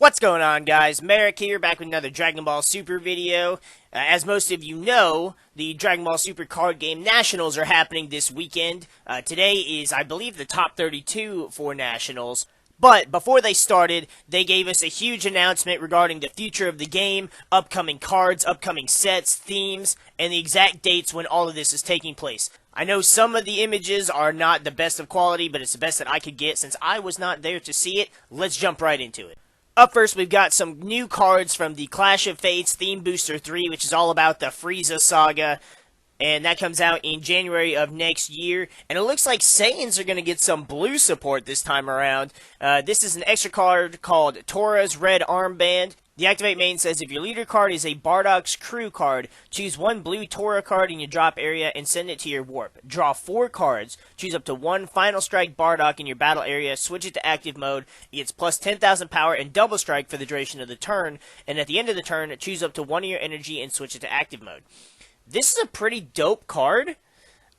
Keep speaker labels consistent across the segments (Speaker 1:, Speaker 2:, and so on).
Speaker 1: What's going on, guys? MariK here, back with another Dragon Ball Super video. As most of you know, the Dragon Ball Super card game Nationals are happening this weekend. Today is, I believe, the top 32 for Nationals. But before they started, they gave us a huge announcement regarding the future of the game, upcoming cards, upcoming sets, themes, and the exact dates when all of this is taking place. I know some of the images are not the best of quality, but it's the best that I could get since I was not there to see it. Let's jump right into it. Up first, we've got some new cards from the Clash of Fates Theme Booster 3, which is all about the Frieza saga, and that comes out in January of next year. And it looks like Saiyans are going to get some blue support this time around. This is an extra card called Torez Red Armband. The Activate main says, if your leader card is a Bardock's Crew card, choose one blue Tora card in your drop area and send it to your warp. Draw 4 cards, choose up to one Final Strike Bardock in your battle area, switch it to active mode, it gets plus 10,000 power and double strike for the duration of the turn, and at the end of the turn, choose up to one of your energy and switch it to active mode. This is a pretty dope card,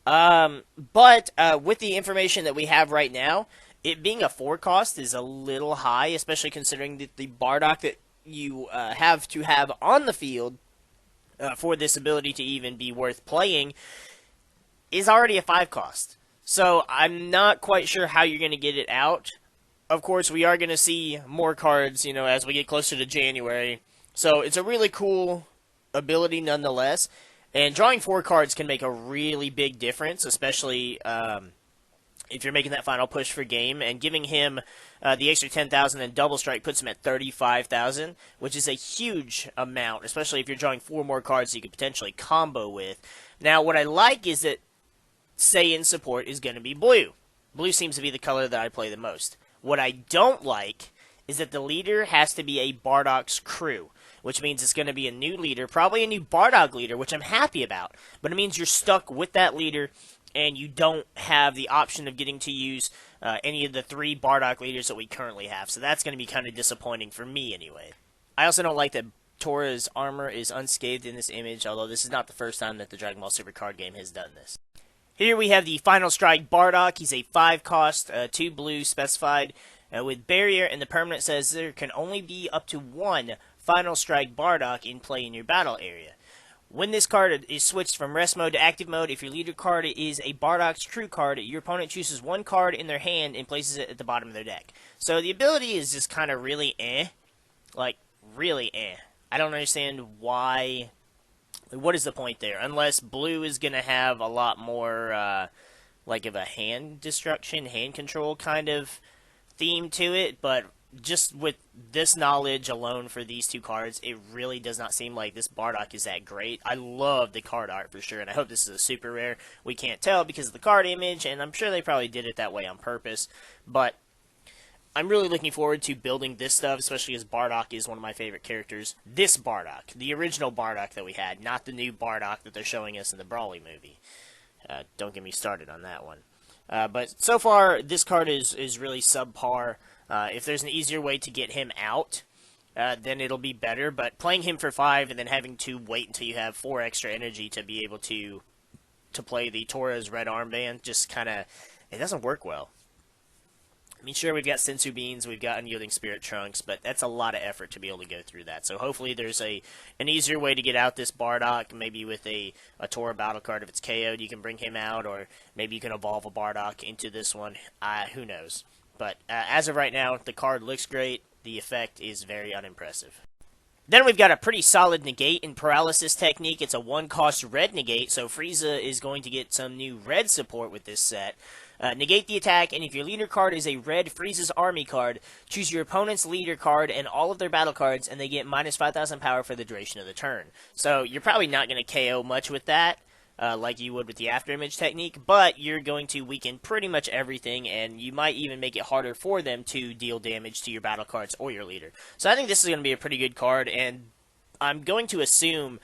Speaker 1: but with the information that we have right now, it being a 4 cost is a little high, especially considering that the Bardock that you have to have on the field for this ability to even be worth playing is already a 5 cost. So I'm not quite sure how you're going to get it out. Of course, we are going to see more cards, as we get closer to January. So it's a really cool ability nonetheless. And drawing 4 cards can make a really big difference, especially if you're making that final push for game, and giving him the extra 10,000 and double strike puts him at 35,000, which is a huge amount, especially if you're drawing 4 more cards you could potentially combo with. Now, what I like is that Saiyan support is going to be blue. Blue seems to be the color that I play the most. What I don't like is that the leader has to be a Bardock's Crew, which means it's going to be a new leader, probably a new Bardock leader, which I'm happy about, but it means you're stuck with that leader and you don't have the option of getting to use any of the 3 Bardock leaders that we currently have. So that's going to be kind of disappointing for me anyway. I also don't like that Tora's armor is unscathed in this image, although this is not the first time that the Dragon Ball Super card game has done this. Here we have the Final Strike Bardock. He's a 5 cost, 2 blue specified with barrier, and the permanent says there can only be up to 1 Final Strike Bardock in play in your battle area. When this card is switched from rest mode to active mode, if your leader card is a Bardock's Crew card, your opponent chooses 1 card in their hand and places it at the bottom of their deck. So the ability is just kind of really Like, really I don't understand why. What is the point there? Unless blue is going to have a lot more, like, of a hand destruction, hand control kind of theme to it, but just with this knowledge alone for these 2 cards, it really does not seem like this Bardock is that great. I love the card art for sure, and I hope this is a super rare. We can't tell because of the card image, and I'm sure they probably did it that way on purpose, but I'm really looking forward to building this stuff, especially as Bardock is one of my favorite characters. This Bardock, the original Bardock that we had, not the new Bardock that they're showing us in the Brawley movie. Don't get me started on that one. But so far, this card is really subpar. If there's an easier way to get him out, then it'll be better. But playing him for 5 and then having to wait until you have 4 extra energy to be able to play the Torez Red Armband just kind of, it doesn't work well. I mean, sure, we've got Sensu Beans, we've got Unyielding Spirit Trunks, but that's a lot of effort to be able to go through that. So hopefully there's an easier way to get out this Bardock, maybe with a Tora battle card. If it's KO'd, you can bring him out, or maybe you can evolve a Bardock into this one. Who knows? But as of right now, the card looks great. The effect is very unimpressive. Then we've got a pretty solid negate and paralysis technique. It's a 1-cost red negate, so Frieza is going to get some new red support with this set. Negate the attack, and if your leader card is a red Frieza's Army card, choose your opponent's leader card and all of their battle cards, and they get minus 5,000 power for the duration of the turn. So you're probably not going to KO much with that, like you would with the afterimage technique, but you're going to weaken pretty much everything, and you might even make it harder for them to deal damage to your battle cards or your leader. So I think this is going to be a pretty good card, and I'm going to assume,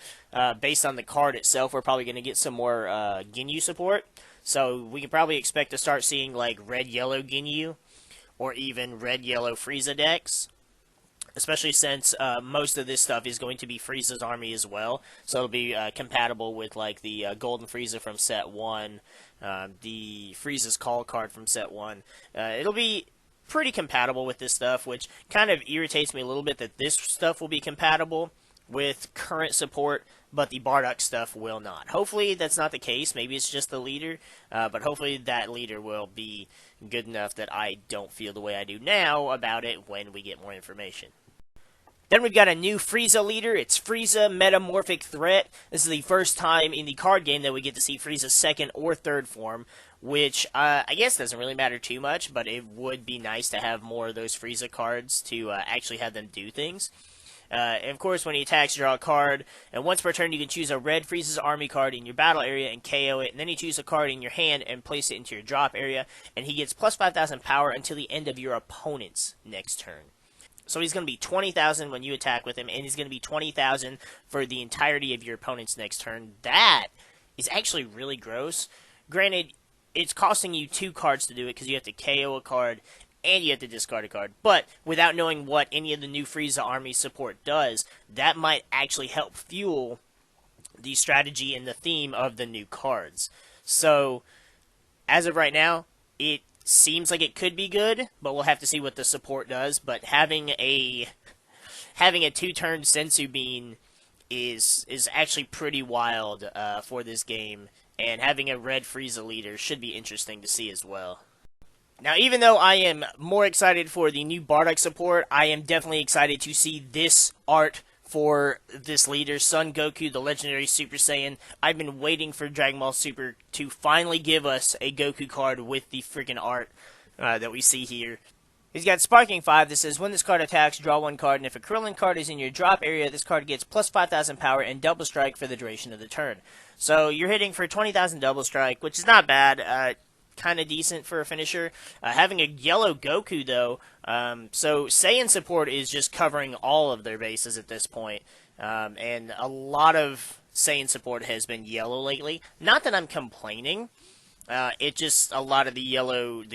Speaker 1: based on the card itself, we're probably going to get some more Ginyu support. So we can probably expect to start seeing like red-yellow Ginyu, or even red-yellow Frieza decks. Especially since most of this stuff is going to be Frieza's army as well. So it'll be compatible with like the Golden Frieza from set 1, the Frieza's Call card from set 1. It'll be pretty compatible with this stuff, which kind of irritates me a little bit that this stuff will be compatible with current support, but the Bardock stuff will not. Hopefully that's not the case. Maybe it's just the leader, but hopefully that leader will be good enough that I don't feel the way I do now about it when we get more information. Then we've got a new Frieza leader. It's Frieza Metamorphic Threat. This is the first time in the card game that we get to see Frieza's second or third form, which I guess doesn't really matter too much, but it would be nice to have more of those Frieza cards to actually have them do things. And of course, when he attacks, draw a card, and once per turn you can choose a red Frieza's Army card in your battle area and KO it, and then you choose a card in your hand and place it into your drop area, and he gets plus 5,000 power until the end of your opponent's next turn. So he's going to be 20,000 when you attack with him, and he's going to be 20,000 for the entirety of your opponent's next turn. That is actually really gross. Granted, it's costing you 2 cards to do it because you have to KO a card and you have to discard a card. But without knowing what any of the new Frieza Army support does, that might actually help fuel the strategy and the theme of the new cards. So, as of right now, it seems like it could be good, but we'll have to see what the support does. But having a 2-turn Sensu Bean is actually pretty wild for this game, and having a red Frieza leader should be interesting to see as well. Now, even though I am more excited for the new Bardock support, I am definitely excited to see this art for this leader, Son Goku, the legendary Super Saiyan. I've been waiting for Dragon Ball Super to finally give us a Goku card with the freaking art that we see here. He's got Sparking 5 that says, when this card attacks, draw 1 card, and if a Krillin card is in your drop area, this card gets plus 5,000 power and double strike for the duration of the turn. So you're hitting for 20,000 double strike, which is not bad. Kind of decent for a finisher. Having a yellow Goku, though, so Saiyan support is just covering all of their bases at this point, and a lot of Saiyan support has been yellow lately. Not that I'm complaining, it just, a lot of the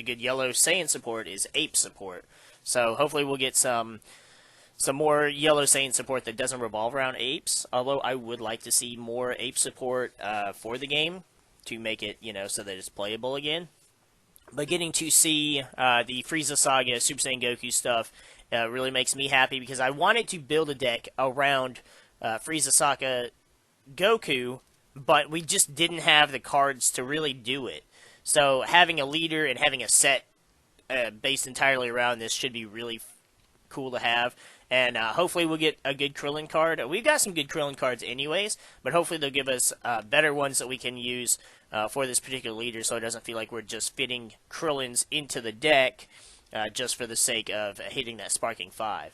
Speaker 1: good yellow Saiyan support is ape support, so hopefully we'll get some more yellow Saiyan support that doesn't revolve around apes, although I would like to see more ape support for the game, to make it, so that it's playable again. But getting to see the Frieza Saga, Super Saiyan Goku stuff really makes me happy, because I wanted to build a deck around Frieza Saga Goku, but we just didn't have the cards to really do it. So having a leader and having a set based entirely around this should be really cool to have. And hopefully we'll get a good Krillin card. We've got some good Krillin cards anyways, but hopefully they'll give us better ones that we can use for this particular leader, so it doesn't feel like we're just fitting Krillins into the deck just for the sake of hitting that Sparking 5.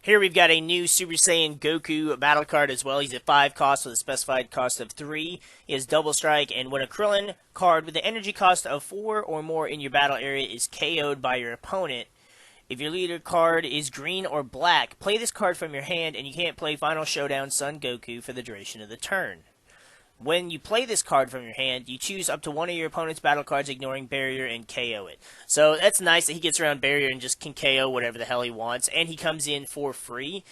Speaker 1: Here we've got a new Super Saiyan Goku battle card as well. He's at 5 cost with a specified cost of 3. He has double strike, and when a Krillin card with the energy cost of 4 or more in your battle area is KO'd by your opponent, if your leader card is green or black, play this card from your hand, and you can't play Final Showdown Son Goku for the duration of the turn. When you play this card from your hand, you choose up to one of your opponent's battle cards, ignoring barrier, and KO it. So that's nice that he gets around barrier and just can KO whatever the hell he wants, and he comes in for free,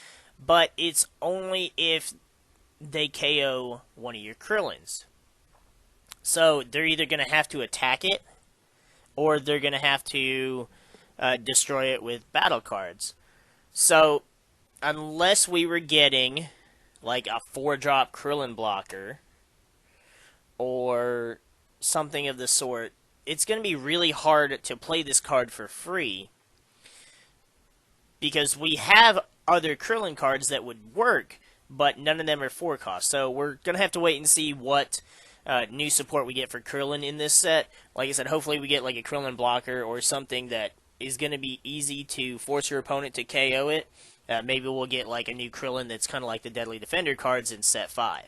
Speaker 1: but it's only if they KO one of your Krillins. So they're either going to have to attack it, or they're going to have to destroy it with battle cards. So, unless we were getting like a 4-drop Krillin blocker or something of the sort, it's going to be really hard to play this card for free, because we have other Krillin cards that would work, but none of them are 4 cost. So we're going to have to wait and see what new support we get for Krillin in this set. Like I said, hopefully we get like a Krillin blocker or something that is going to be easy to force your opponent to KO it. Maybe we'll get like a new Krillin that's kind of like the Deadly Defender cards in set 5.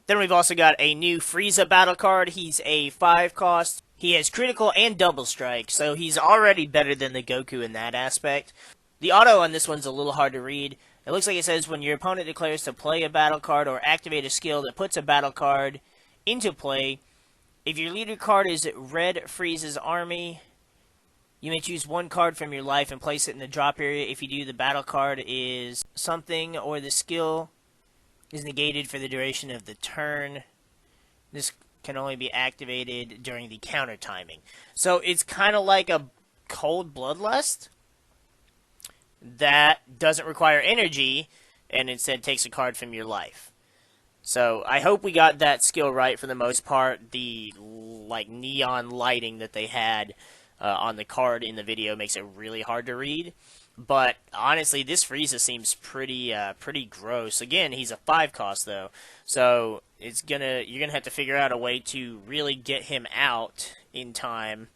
Speaker 1: Then we've also got a new Frieza battle card. He's a 5 cost. He has critical and double strike, so he's already better than the Goku in that aspect. The auto on this one's a little hard to read. It looks like it says, when your opponent declares to play a battle card or activate a skill that puts a battle card into play, if your leader card is Red Frieza's Army, you may choose 1 card from your life and place it in the drop area. If you do, the battle card is something, or the skill is negated for the duration of the turn. This can only be activated during the counter timing. So it's kind of like a Cold Bloodlust that doesn't require energy and instead takes a card from your life. So I hope we got that skill right for the most part. The like neon lighting that they had on the card in the video makes it really hard to read. But honestly, this Frieza seems pretty gross. Again, he's a 5 cost though, so you're gonna have to figure out a way to really get him out in time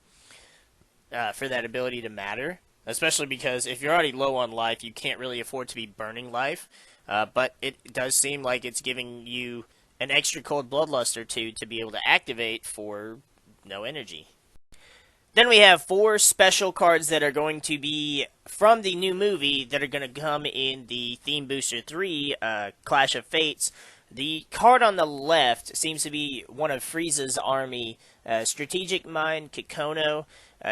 Speaker 1: for that ability to matter. Especially because if you're already low on life, you can't really afford to be burning life. But it does seem like it's giving you an extra Cold Bloodlust or two to be able to activate for no energy. Then we have 4 special cards that are going to be from the new movie that are going to come in the Theme Booster 3 Clash of Fates. The card on the left seems to be one of Frieza's army, Strategic Mind Kikono.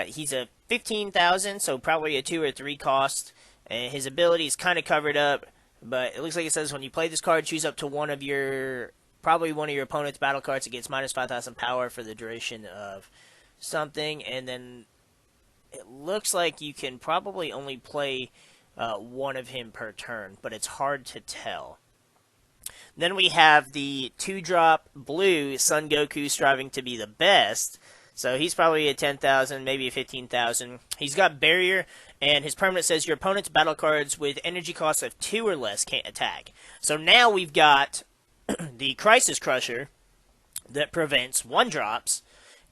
Speaker 1: He's a 15,000, so probably a 2 or 3 cost. And his ability is kind of covered up, but it looks like it says when you play this card, choose up to probably one of your opponent's battle cards. It gets minus 5,000 power for the duration of something, and then it looks like you can probably only play one of him per turn, but it's hard to tell. Then we have the 2-drop blue Son Goku striving to be the best. So he's probably a 10,000, maybe a 15,000. He's got barrier, and his permanent says your opponent's battle cards with energy costs of 2 or less can't attack. So now we've got the Crisis Crusher that prevents 1-drops,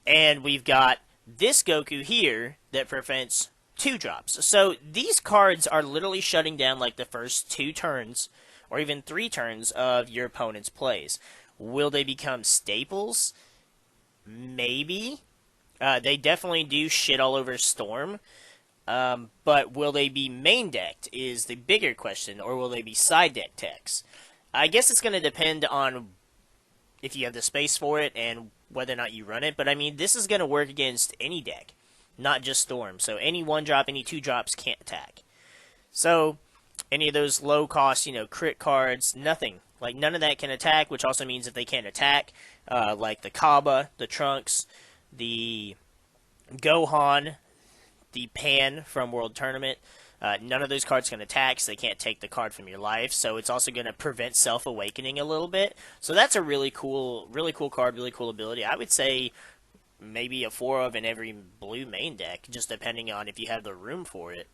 Speaker 1: and we've got this Goku here that prevents 2-drops. So these cards are literally shutting down like the first 2 turns, or even 3 turns of your opponent's plays. Will they become staples? Maybe. They definitely do shit all over Storm, but will they be main decked is the bigger question, or will they be side deck techs? I guess it's going to depend on if you have the space for it and whether or not you run it, but I mean, this is going to work against any deck, not just Storm. So any 1-drop, any 2-drops can't attack. So any of those low cost, crit cards, nothing. Like none of that can attack, which also means that they can't attack, like the Kaba, the Trunks, the Gohan, the Pan from World Tournament. None of those cards can attack, so they can't take the card from your life. So it's also going to prevent Self-Awakening a little bit. So that's a really cool card, really cool ability. I would say maybe a 4 of in every blue main deck, just depending on if you have the room for it.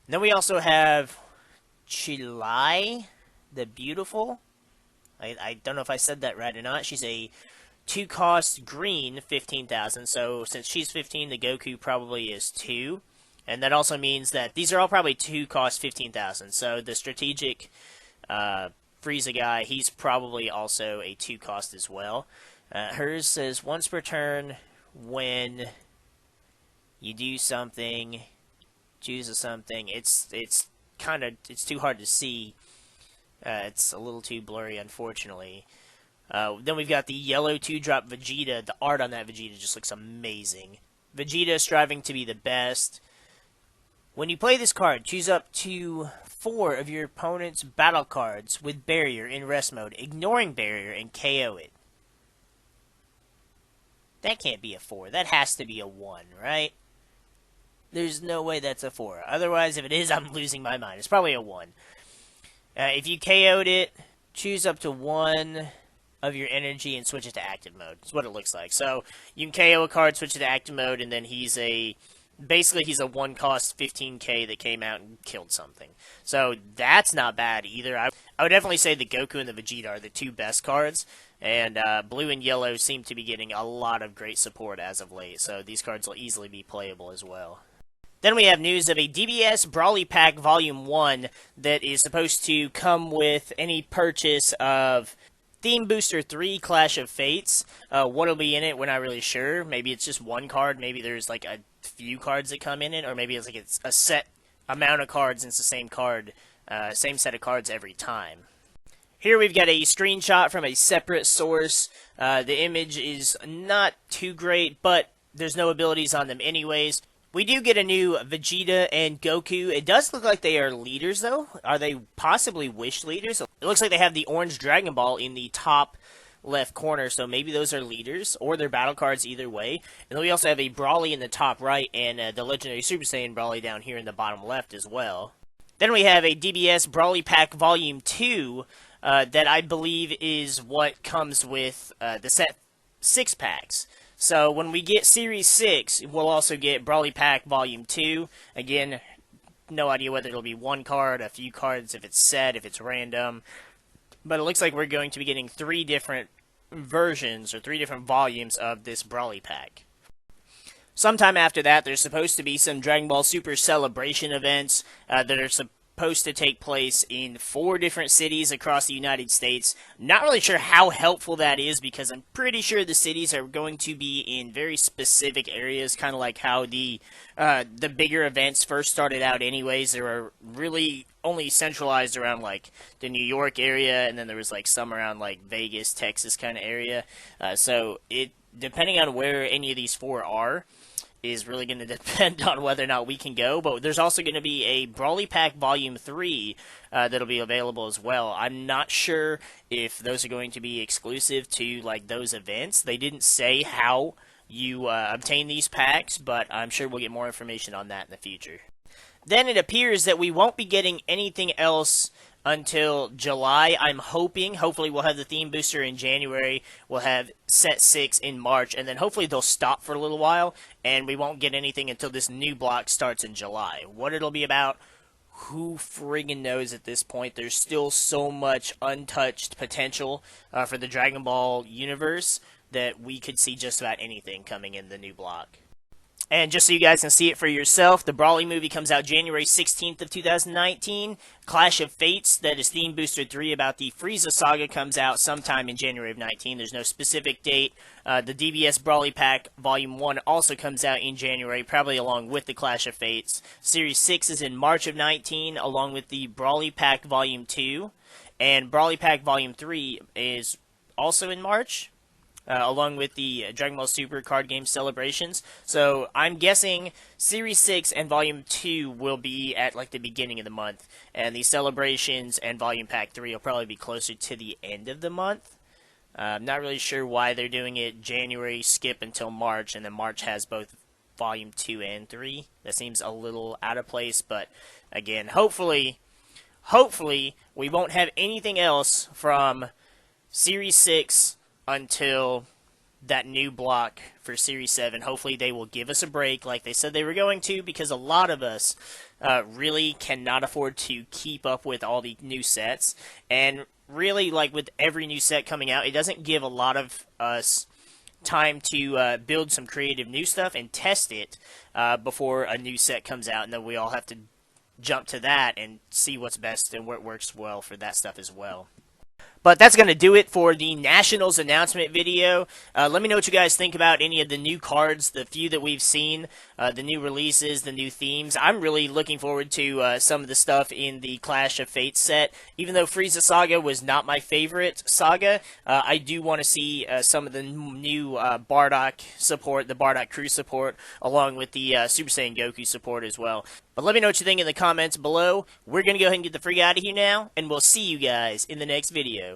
Speaker 1: And then we also have Chilai, the Beautiful. I don't know if I said that right or not. She's a 2-cost green, 15,000. So since she's 15, the Goku probably is 2. And that also means that these are all probably 2-cost 15,000. So the strategic Frieza guy, he's probably also a 2-cost as well. Hers says once per turn when you do something, choose something. It's too hard to see. It's a little too blurry, unfortunately. Then we've got the yellow 2-drop Vegeta. The art on that Vegeta just looks amazing. Vegeta striving to be the best. When you play this card, choose up to 4 of your opponent's battle cards with barrier in rest mode, ignoring barrier, and KO it. That can't be a 4. That has to be a 1, right? There's no way that's a 4. Otherwise, if it is, I'm losing my mind. It's probably a 1. If you KO'd it, choose up to 1 of your energy and switch it to active mode. That's what it looks like. So you can KO a card, switch it to active mode, and then he's a 1-cost 15k that came out and killed something. So that's not bad either. I would definitely say the Goku and the Vegeta are the 2 best cards, and blue and yellow seem to be getting a lot of great support as of late, so these cards will easily be playable as well. Then we have news of a DBS Brawley Pack Volume 1 that is supposed to come with any purchase of Theme Booster 3 Clash of Fates. What'll be in it, we're not really sure. Maybe it's just 1 card, maybe there's like a few cards that come in it, or maybe it's a set amount of cards and it's the same card, same set of cards every time. Here we've got a screenshot from a separate source. The image is not too great, but there's no abilities on them anyways. We do get a new Vegeta and Goku. It does look like they are leaders, though. Are they possibly Wish leaders? It looks like they have the orange Dragon Ball in the top left corner, so maybe those are leaders, or they're battle cards either way. And then we also have a Brawley in the top right, and the Legendary Super Saiyan Brawley down here in the bottom left as well. Then we have a DBS Brawley Pack Volume 2, that I believe is what comes with the set 6 packs. So when we get Series 6, we'll also get Brawley Pack Volume 2. Again, no idea whether it'll be one card, a few cards, if it's set, if it's random. But it looks like we're going to be getting 3 different versions, or 3 different volumes of this Brawley Pack. Sometime after that, there's supposed to be some Dragon Ball Super celebration events that are supposed to take place in 4 different cities across the United States. Not really sure how helpful that is, because I'm pretty sure the cities are going to be in very specific areas, kind of like how the bigger events first started out anyways. They were really only centralized around like the New York area, and then there was like some around like Vegas, Texas kind of area. So it, depending on where any of these 4 are, is really going to depend on whether or not we can go. But there's also going to be a Brawley Pack Volume 3 that'll be available as well. I'm not sure if those are going to be exclusive to like those events. They didn't say how you obtain these packs, but I'm sure we'll get more information on that in the future. Then it appears that we won't be getting anything else until July. I'm hoping. Hopefully we'll have the theme booster in January. We'll have set 6 in March, and then hopefully they'll stop for a little while, and we won't get anything until this new block starts in July. What it'll be about, who friggin' knows at this point. There's still so much untouched potential for the Dragon Ball universe that we could see just about anything coming in the new block. And just so you guys can see it for yourself, the Brawley movie comes out January 16th of 2019. Clash of Fates, that is Theme Booster 3 about the Frieza saga, comes out sometime in January of 19. There's no specific date. The DBS Brawley Pack Volume 1 also comes out in January, probably along with the Clash of Fates. Series 6 is in March of 19, along with the Brawley Pack Volume 2. And Brawley Pack Volume 3 is also in March, along with the Dragon Ball Super card game celebrations. So I'm guessing Series 6 and Volume 2 will be at like the beginning of the month, and the celebrations and Volume Pack 3 will probably be closer to the end of the month. I'm not really sure why they're doing it January, skip until March, and then March has both Volume 2 and 3. That seems a little out of place, but again, hopefully we won't have anything else from Series 6 until that new block for Series 7. Hopefully they will give us a break like they said they were going to, because a lot of us really cannot afford to keep up with all the new sets. And really, like with every new set coming out, it doesn't give a lot of us time to build some creative new stuff and test it before a new set comes out, and then we all have to jump to that and see what's best and what works well for that stuff as well. But that's going to do it for the Nationals announcement video. Let me know what you guys think about any of the new cards, the few that we've seen, the new releases, the new themes. I'm really looking forward to some of the stuff in the Clash of Fates set. Even though Frieza Saga was not my favorite saga, I do want to see some of the new Bardock support, the Bardock crew support, along with the Super Saiyan Goku support as well. But let me know what you think in the comments below. We're going to go ahead and get the freak out of here now, and we'll see you guys in the next video.